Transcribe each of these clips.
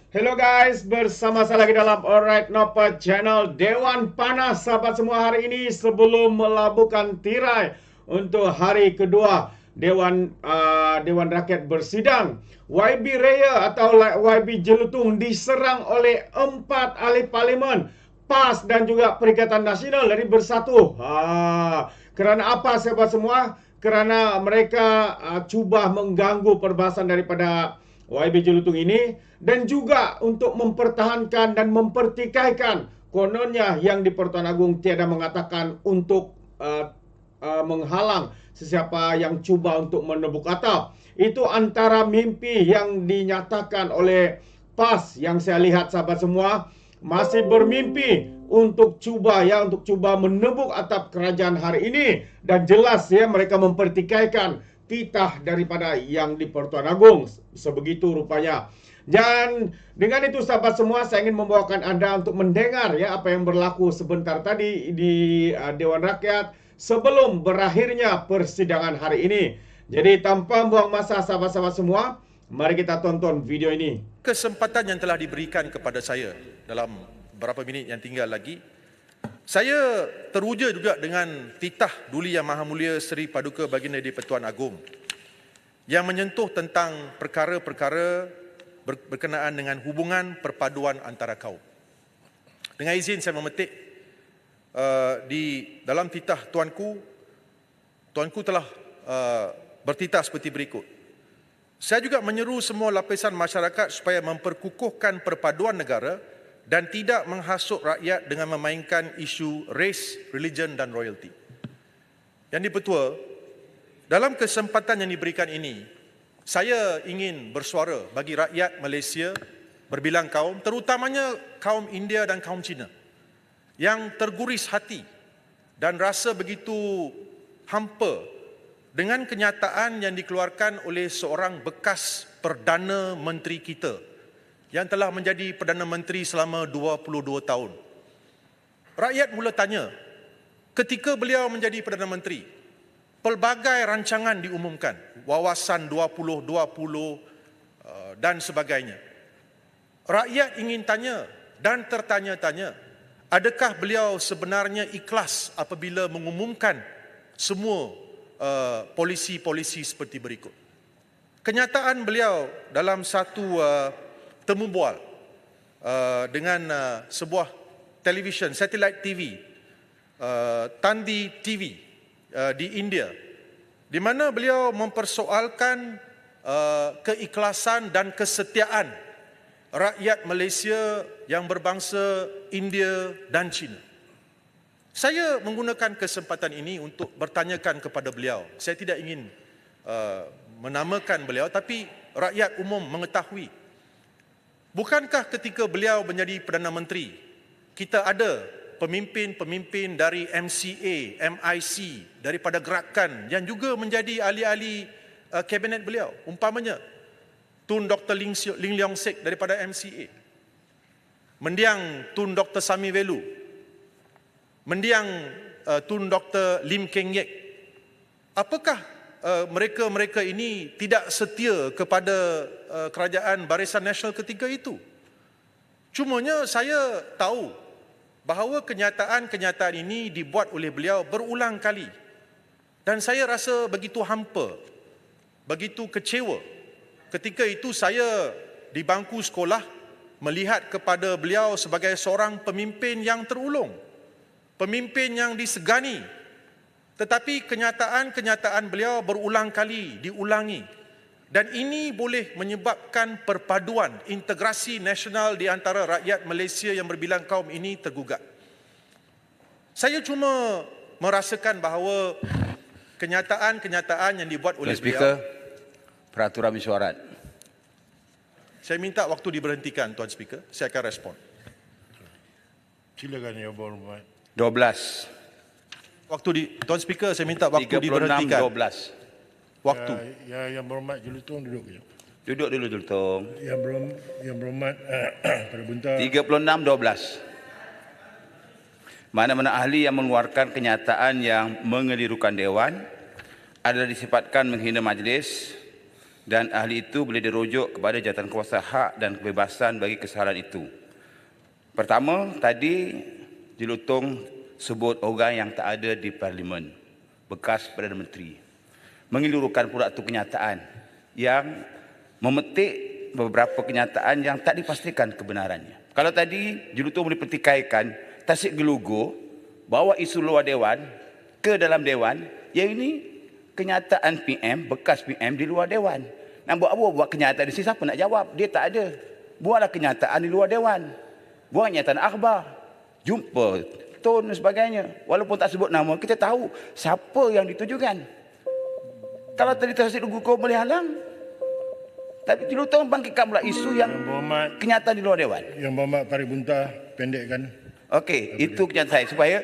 Hello guys, bersama saya lagi dalam Alright Nopa Channel Dewan Panas. Sahabat semua, hari ini sebelum melabuhkan tirai untuk hari kedua Dewan Rakyat bersidang, YB Raya atau YB Jelutung diserang oleh 4 ahli parlimen PAS dan juga Perikatan Nasional dari Bersatu. Kerana apa sahabat semua? Kerana mereka cuba mengganggu perbahasan daripada YB Jelutung ini, dan juga untuk mempertahankan dan mempertikaikan kononnya yang di Pertuan Agong tiada mengatakan untuk menghalang sesiapa yang cuba untuk menebuk atap. Itu antara mimpi yang dinyatakan oleh PAS yang saya lihat sahabat semua masih bermimpi untuk cuba menebuk atap kerajaan hari ini, dan jelas ya mereka mempertikaikan titah daripada yang di Pertuan Agong. Sebegitu rupanya. Dan dengan itu sahabat semua, saya ingin membawakan Anda untuk mendengar ya apa yang berlaku sebentar tadi di Dewan Rakyat sebelum berakhirnya persidangan hari ini. Jadi tanpa buang masa sahabat-sahabat semua, mari kita tonton video ini. Kesempatan yang telah diberikan kepada saya dalam beberapa minit yang tinggal lagi, saya teruja juga dengan titah Duli Yang Maha Mulia Seri Paduka Baginda di-Pertuan Agong yang menyentuh tentang perkara-perkara berkenaan dengan hubungan perpaduan antara kaum. Dengan izin saya memetik di dalam titah Tuanku telah bertitah seperti berikut. Saya juga menyeru semua lapisan masyarakat supaya memperkukuhkan perpaduan negara dan tidak menghasut rakyat dengan memainkan isu race, religion dan royalty. Yang di-Pertua, dalam kesempatan yang diberikan ini, saya ingin bersuara bagi rakyat Malaysia berbilang kaum, terutamanya kaum India dan kaum Cina, yang terguris hati dan rasa begitu hampa dengan kenyataan yang dikeluarkan oleh seorang bekas Perdana Menteri kita yang telah menjadi Perdana Menteri selama 22 tahun. Rakyat mula tanya, ketika beliau menjadi Perdana Menteri, pelbagai rancangan diumumkan, Wawasan 2020 dan sebagainya. Rakyat ingin tanya dan tertanya-tanya, adakah beliau sebenarnya ikhlas apabila mengumumkan semua polisi-polisi seperti berikut. Kenyataan beliau dalam satu temu bual dengan sebuah televisyen, satellite TV, Tandi TV di India, di mana beliau mempersoalkan keikhlasan dan kesetiaan rakyat Malaysia yang berbangsa India dan China. Saya menggunakan kesempatan ini untuk bertanyakan kepada beliau. Saya tidak ingin menamakan beliau, tapi rakyat umum mengetahui. Bukankah ketika beliau menjadi Perdana Menteri, kita ada pemimpin-pemimpin dari MCA, MIC, daripada gerakan yang juga menjadi ahli-ahli kabinet beliau. Umpamanya, Tun Dr. Ling Leong Sek daripada MCA. Mendiang Tun Dr. Sami Velu. Mendiang Tun Dr. Lim Keng Yek. Apakah mereka-mereka ini tidak setia kepada kerajaan Barisan Nasional ketika itu? Cumanya saya tahu bahawa kenyataan-kenyataan ini dibuat oleh beliau berulang kali. Dan saya rasa begitu hampa, begitu kecewa. Ketika itu saya di bangku sekolah melihat kepada beliau sebagai seorang pemimpin yang terulung, pemimpin yang disegani. Tetapi kenyataan-kenyataan beliau berulang kali diulangi. Dan ini boleh menyebabkan perpaduan, integrasi nasional di antara rakyat Malaysia yang berbilang kaum ini tergugat. Saya cuma merasakan bahawa kenyataan-kenyataan yang dibuat oleh Speaker, beliau. peraturan mesyuarat. Saya minta waktu diberhentikan, Tuan Speaker. Saya akan respon. Silakan Yang Berhormat. 12. Tuan Speaker, saya minta waktu diberhentikan. 12. Waktu. Yang Berhormat Jelutung duduk kejap. Duduk dulu Jelutung. Yang Berhormat pada bunta 36-12. Mana-mana ahli yang mengeluarkan kenyataan yang mengelirukan Dewan adalah disifatkan menghina majlis, dan ahli itu boleh dirujuk kepada jawatankuasa hak dan kebebasan bagi kesalahan itu. Pertama, tadi Jelutong sebut orang yang tak ada di Parlimen, bekas Perdana Menteri. Mengelurukan pula itu kenyataan yang memetik beberapa kenyataan yang tak dipastikan kebenarannya. Kalau tadi Jelutong boleh pertikaikan tasik gelugur, bawa isu luar Dewan ke dalam Dewan, yang ini kenyataan PM, bekas PM di luar Dewan. Nak buat apa? Buat kenyataan di sini, siapa nak jawab? Dia tak ada. Buatlah kenyataan di luar Dewan. Buat kenyataan akhbar. Jumpa Tun dan sebagainya. Walaupun tak sebut nama, kita tahu siapa yang ditujukan. Kalau tadi tasik gelugur boleh halang, tapi Jelutong bangkitkan pula isu yang kenyataan di luar Dewan. Yang Berhormat Paribunta pendekkan. Okey, itu kenyataan saya supaya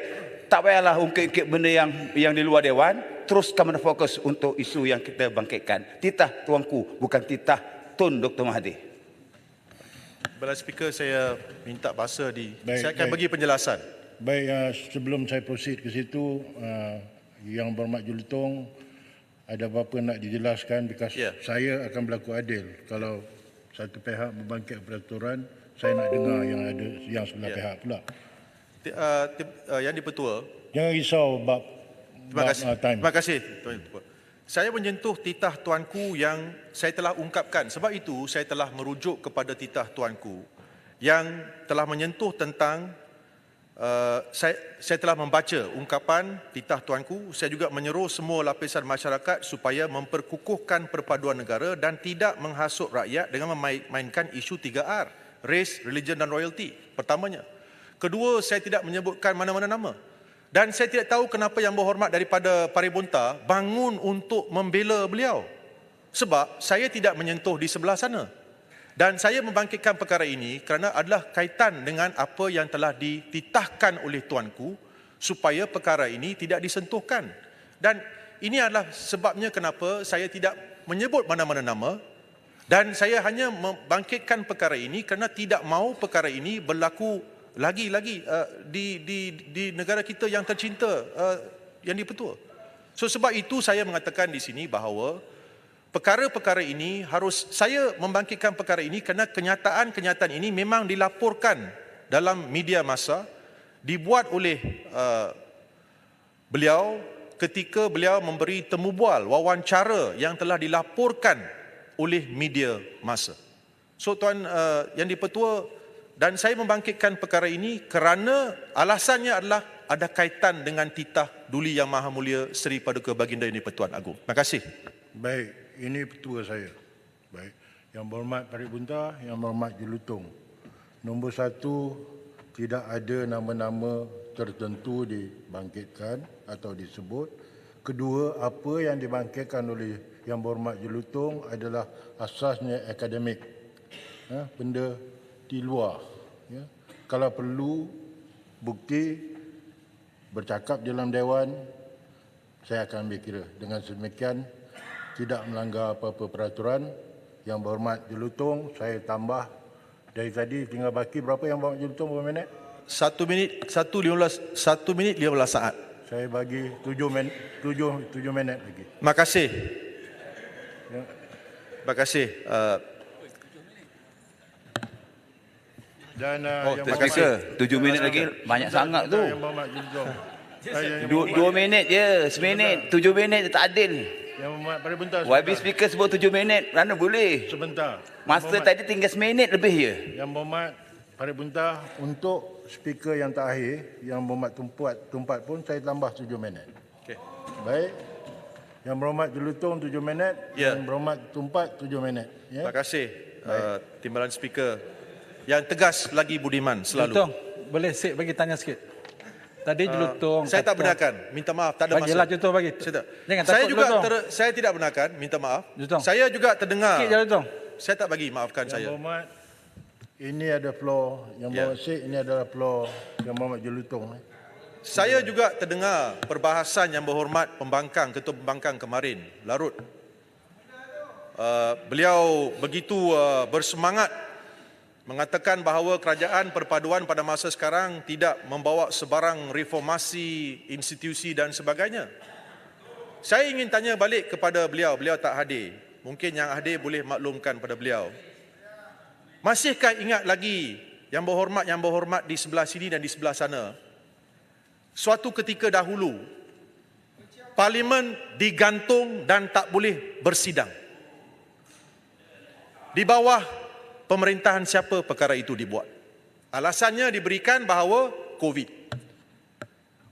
tak payahlah ungkit-ungkit benda yang di luar Dewan, teruskan fokus untuk isu yang kita bangkitkan. Titah tuanku, bukan titah Tun Dr. Mahathir. Bala Speaker, saya minta bahasa saya akan baik. bagi penjelasan. Baik, sebelum saya proceed ke situ, Yang Berhormat Jelutong, ada apa-apa nak dijelaskan? Because saya akan berlaku adil. Kalau satu pihak membangkit peraturan, saya nak dengar yang sebelah pihak pula. Yang di-Pertua, Jangan risau bab time. Terima kasih, Tuan Ketua. Saya menyentuh titah tuanku yang saya telah ungkapkan. Sebab itu saya telah merujuk kepada titah tuanku yang telah menyentuh tentang saya telah membaca ungkapan titah tuanku. Saya juga menyeru semua lapisan masyarakat supaya memperkukuhkan perpaduan negara dan tidak menghasut rakyat dengan memainkan isu 3R, race, religion dan royalty. Pertamanya. Kedua, saya tidak menyebutkan mana-mana nama. Dan saya tidak tahu kenapa Yang Berhormat daripada Paribunta bangun untuk membela beliau. Sebab saya tidak menyentuh di sebelah sana. Dan saya membangkitkan perkara ini kerana adalah kaitan dengan apa yang telah dititahkan oleh tuanku supaya perkara ini tidak disentuhkan. Dan ini adalah sebabnya kenapa saya tidak menyebut mana-mana nama. Dan saya hanya membangkitkan perkara ini kerana tidak mahu perkara ini berlaku lagi-lagi di negara kita yang tercinta, yang di-Pertua. So sebab itu saya mengatakan di sini bahawa perkara-perkara ini harus saya membangkitkan perkara ini kerana kenyataan-kenyataan ini memang dilaporkan dalam media massa, dibuat oleh beliau ketika beliau memberi temu bual, wawancara yang telah dilaporkan oleh media massa. So Tuan Yang di-Pertua, dan saya membangkitkan perkara ini kerana alasannya adalah ada kaitan dengan titah Duli Yang Maha Mulia Seri Paduka Baginda Yang di-Pertuan Agong. Terima kasih. Baik, ini petua saya. Baik, Yang Berhormat Paribunta, Yang Berhormat Jelutong. Nombor 1, tidak ada nama-nama tertentu dibangkitkan atau disebut. Kedua, apa yang dibangkitkan oleh Yang Berhormat Jelutong adalah asasnya akademik. Benda di luar. Ya. Kalau perlu bukti bercakap dalam Dewan, saya akan ambil kira. Dengan sedemikian, tidak melanggar apa-apa peraturan. Yang Berhormat Jelutong, saya tambah dari tadi tinggal baki berapa Yang Berhormat Jelutong, berapa minit? 1 minit 15 saat. Saya bagi 7 minit lagi. Terima kasih. Terima kasih. Dan Terima kasih. 7 minit lagi banyak sangat tu. Yang Berhormat Jelutong. 2 minit je, seminit. 7 minit tak adil. Yang Berhormat Paribunta. YB Speaker sebut 7 minit, mana boleh? Sebentar. Masa tadi tinggal seminit lebih je. Yang Berhormat Paribunta, untuk speaker yang terakhir, Yang Berhormat Tumpat pun saya tambah 7 minit. Okay. Baik. Yang Berhormat Jelutong 7 minit, Ya. Yang Berhormat Tumpat 7 minit. Ya. Terima kasih Timbalan Speaker. Yang tegas lagi budiman selalu. Jelutong, boleh Sik bagi tanya sikit. Tadi Jelutong Saya tak benarkan. Minta maaf, tak ada masa. Bagilah Jelutong bagi. Jangan Saya takut juga Jelutong. saya tidak benarkan, minta maaf. Jelutong. Saya juga terdengar. Sikit Jelutong. Saya tak bagi, maafkan Yang saya. Berhormat, ini ada floor. Yang Ya. Berhormat Sik, ini adalah floor Yang Berhormat Jelutong. Saya juga terdengar perbahasan Yang Berhormat Pembangkang, Ketua Pembangkang kemarin, Larut. Beliau begitu bersemangat mengatakan bahawa kerajaan perpaduan pada masa sekarang tidak membawa sebarang reformasi institusi dan sebagainya. Saya ingin tanya balik kepada beliau, beliau tak hadir. mungkin yang hadir boleh maklumkan pada beliau. Masihkah ingat lagi yang berhormat di sebelah sini dan di sebelah sana, suatu ketika dahulu Parlimen digantung dan tak boleh bersidang. Di bawah pemerintahan siapa perkara itu dibuat? Alasannya diberikan bahawa COVID.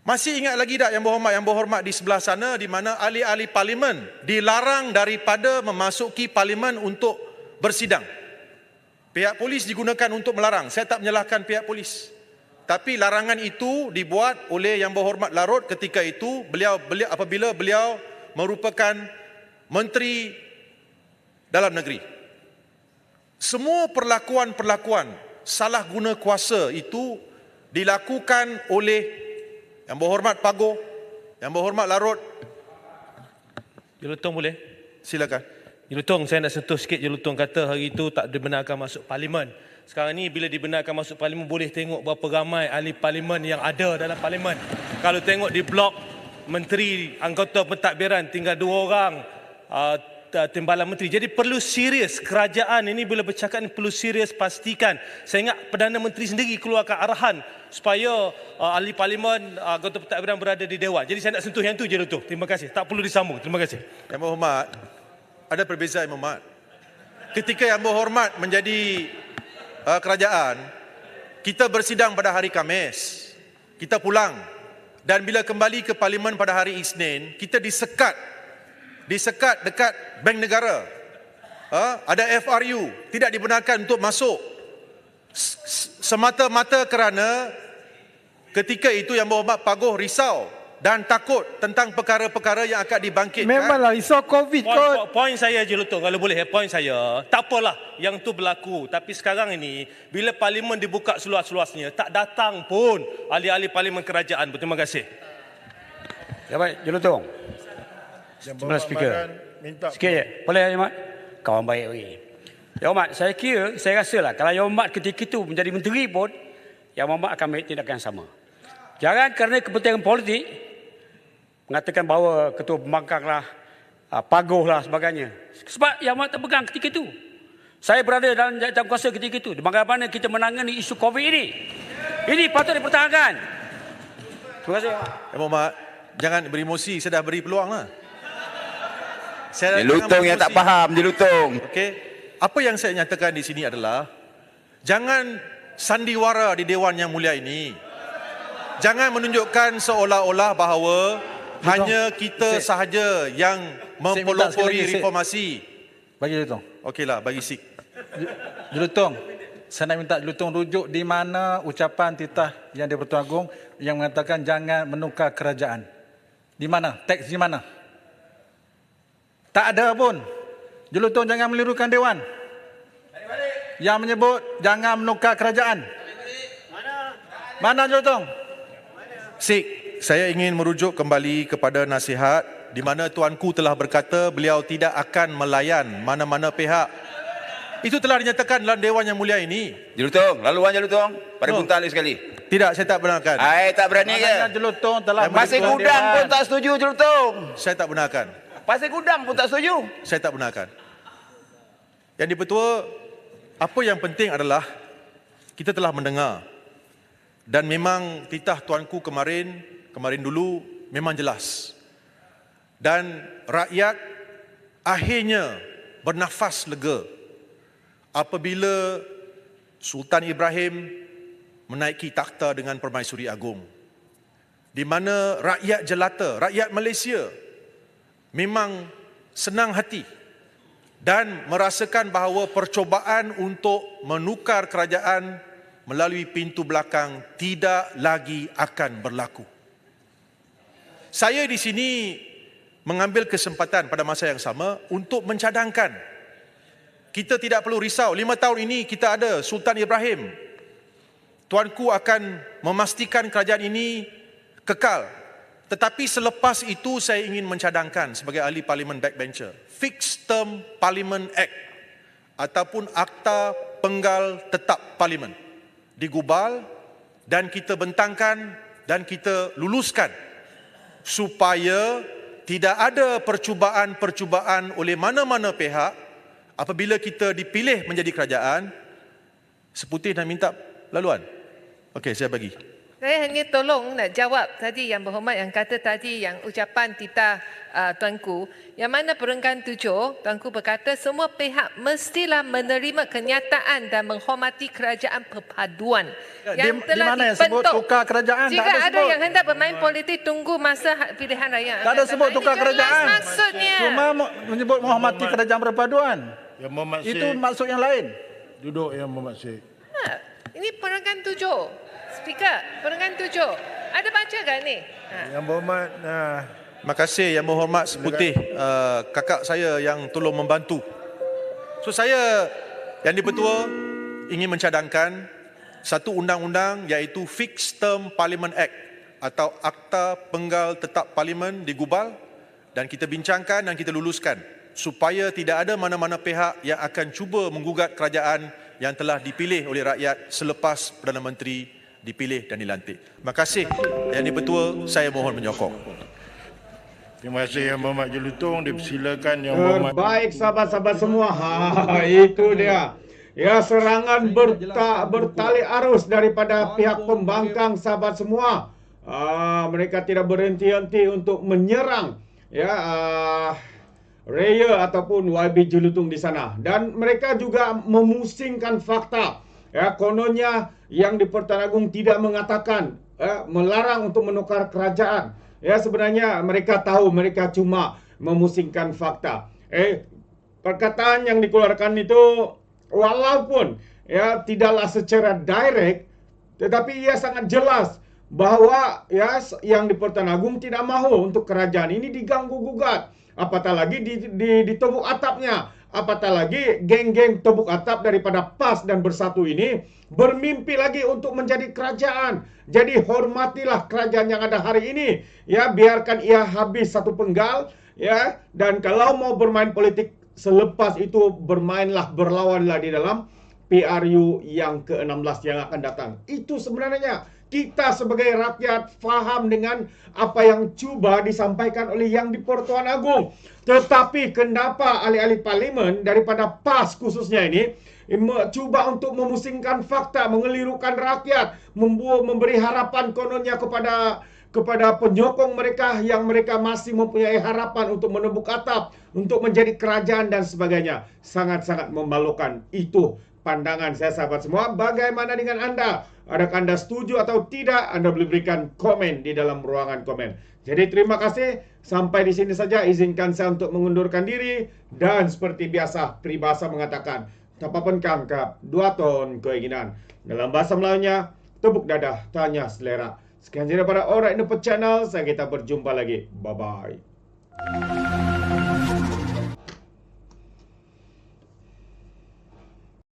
Masih ingat lagi tak yang berhormat di sebelah sana, di mana ahli-ahli Parlimen dilarang daripada memasuki Parlimen untuk bersidang. Pihak polis digunakan untuk melarang. Saya tak menyalahkan pihak polis. Tapi larangan itu dibuat oleh Yang Berhormat Larut ketika itu apabila beliau merupakan Menteri Dalam Negeri. Semua perlakuan salah guna kuasa itu dilakukan oleh Yang Berhormat Pagoh, Yang Berhormat Larut. Jelutong boleh? Silakan. Jelutong, saya nak sentuh sikit. Jelutong kata hari itu tak dibenarkan masuk Parlimen. Sekarang ni bila dibenarkan masuk Parlimen, boleh tengok berapa ramai ahli Parlimen yang ada dalam Parlimen. Kalau tengok di blok Menteri Anggota Pentadbiran tinggal 2 orang timbalan menteri. Jadi perlu serius kerajaan ini bila bercakap ni, perlu serius pastikan. Saya ingat Perdana Menteri sendiri keluarkan arahan supaya ahli Parlimen Anggota Pentadbiran berada di Dewan. Jadi saya nak sentuh yang tu je tu. Terima kasih. Tak perlu disambung. Terima kasih. Yang Berhormat, ada perbezaan Yang Berhormat. Ketika Yang Berhormat menjadi kerajaan, kita bersidang pada hari Khamis, kita pulang, dan bila kembali ke Parlimen pada hari Isnin, kita disekat dekat Bank Negara. Ada FRU, tidak dibenarkan untuk masuk, semata-mata kerana ketika itu Yang Berhormat Pagoh risau dan takut tentang perkara-perkara yang akan dibangkitkan. Memanglah risau COVID kot. Poin saya je Lutong, kalau boleh, poin saya, tak apalah yang tu berlaku. Tapi sekarang ini, bila Parlimen dibuka seluas-luasnya, tak datang pun ahli-ahli Parlimen kerajaan. Terima kasih. Ya baik, Jelutong. Sebelah speaker. Sikit je. Boleh, Yang Berhormat? Kawan baik lagi. Yang Berhormat, saya rasalah kalau Yang Berhormat ketika itu menjadi menteri pun, Yang Berhormat akan ambil tindakan sama. Jangan kerana kepentingan politik mengatakan bahawa ketua pembangkang lah, Pagoh lah sebagainya. Sebab Yang Berhormat tak pegang ketika itu. Saya berada dalam jawatan kuasa ketika itu. Bagaimana kita menangani isu COVID ini. Ini patut dipertahankan. Terima kasih. Yang Berhormat, jangan beremosi, saya dah beri peluang lah. Jelutong yang tak faham, Jelutong. Okey. Apa yang saya nyatakan di sini adalah, jangan sandiwara di Dewan Yang Mulia ini. Jangan menunjukkan seolah-olah bahawa hanya kita sahaja yang mempelopori reformasi. Bagi Jelutong. Okeylah, bagi sik. Jelutong, saya nak minta Jelutong rujuk di mana ucapan titah Yang di-Pertuan Agong yang mengatakan jangan menukar kerajaan. Di mana? Teks di mana? Tak ada pun. Jelutong jangan melirukan Dewan. Yang menyebut jangan menukar kerajaan. Mana Jelutong? Sik, saya ingin merujuk kembali kepada nasihat di mana tuanku telah berkata beliau tidak akan melayan mana-mana pihak. Itu telah dinyatakan dalam Dewan Yang Mulia ini. Jelutong, laluan Jelutong. Pada buntal sekali. Tidak, saya tak benarkan. Tak berani ke? Jelutong telah Pasir Gudang pun tak setuju, Jelutong. Saya tak benarkan. Pasir Gudang pun tak setuju. Saya tak benarkan. Yang di-Pertua, apa yang penting adalah kita telah mendengar. Dan memang titah tuanku kemarin dulu memang jelas. Dan rakyat akhirnya bernafas lega apabila Sultan Ibrahim menaiki takhta dengan Permaisuri Agong. Di mana rakyat jelata, rakyat Malaysia memang senang hati dan merasakan bahawa percubaan untuk menukar kerajaan melalui pintu belakang tidak lagi akan berlaku. Saya di sini mengambil kesempatan pada masa yang sama untuk mencadangkan kita tidak perlu risau. 5 tahun ini kita ada Sultan Ibrahim. Tuanku akan memastikan kerajaan ini kekal. Tetapi selepas itu saya ingin mencadangkan sebagai ahli Parlimen Backbencher, Fixed Term Parliament Act ataupun Akta Penggal Tetap Parlimen digubal dan kita bentangkan dan kita luluskan supaya tidak ada percubaan-percubaan oleh mana-mana pihak apabila kita dipilih menjadi kerajaan. Seputih dan minta laluan. Okey, saya bagi. Saya hanya tolong nak jawab tadi yang berhormat yang kata tadi yang ucapan titah Tuanku. Yang mana perenggan 7, Tuanku berkata semua pihak mestilah menerima kenyataan dan menghormati kerajaan perpaduan yang Di telah mana yang sebut dibentuk. tukar kerajaan? Jika Tak ada ada sebut. yang hendak bermain politik, tunggu masa pilihan raya. Tak ada sebut tukar kerajaan. Maksudnya. Cuma menyebut menghormati kerajaan perpaduan. Yang Muhammad Itu Syed, maksud yang lain. duduk Yang Muhammad Syed. Ini perenggan 7. Speaker, perenggan 7. Ada baca kan ni? Yang berhormat, Terima kasih Yang Berhormat Seputih, kakak saya yang tolong membantu. So saya, Yang di-Pertua, ingin mencadangkan satu undang-undang iaitu Fixed Term Parliament Act atau Akta Penggal Tetap Parlimen digubal dan kita bincangkan dan kita luluskan supaya tidak ada mana-mana pihak yang akan cuba menggugat kerajaan yang telah dipilih oleh rakyat selepas Perdana Menteri dipilih dan dilantik. Terima kasih Yang di-Pertua, saya mohon menyokong. terima kasih Yang Berhormat Jelutong. Dipersilakan Yang Berhormat. Baik sahabat-sahabat semua. Itu dia. Ya, serangan bertali arus daripada pihak pembangkang sahabat semua. Mereka tidak berhenti-henti untuk menyerang Raya ataupun YB Jelutong di sana. Dan mereka juga memusingkan fakta. Ya, kononnya yang di Pertuan Agong tidak mengatakan melarang untuk menukar kerajaan. Ya, sebenarnya mereka tahu mereka cuma memusingkan fakta. Perkataan yang dikeluarkan itu walaupun ya tidaklah secara direct, tetapi ia sangat jelas bahawa ya yang di Pertuan Agong tidak mahu untuk kerajaan ini diganggu gugat. Apatah lagi ditebuk atapnya. Apatah lagi geng-geng tebuk atap daripada PAS dan Bersatu ini bermimpi lagi untuk menjadi kerajaan. Jadi hormatilah kerajaan yang ada hari ini. Ya, biarkan ia habis satu penggal. Ya, dan kalau mau bermain politik selepas itu berlawanlah di dalam PRU yang ke-16 yang akan datang. Itu sebenarnya kita sebagai rakyat faham dengan apa yang cuba disampaikan oleh Yang di Pertuan Agong. Tetapi kenapa ahli-ahli parlimen daripada PAS khususnya ini cuba untuk memusingkan fakta, mengelirukan rakyat, memberi harapan kononnya kepada penyokong mereka yang mereka masih mempunyai harapan untuk menebuk atap, untuk menjadi kerajaan dan sebagainya. Sangat-sangat memalukan. Itu pandangan saya sahabat semua. Bagaimana dengan anda? Adakah anda setuju atau tidak? Anda boleh berikan komen di dalam ruangan komen. Jadi terima kasih. Sampai di sini saja. Izinkan saya untuk mengundurkan diri. Dan seperti biasa, peribahasa mengatakan, tapapun kangkap, 2 ton keinginan. Dalam bahasa Melayunya, tepuk dadah, tanya selera. Sekian saja daripada Alright Nepot Channel. Saya kita berjumpa lagi. Bye-bye.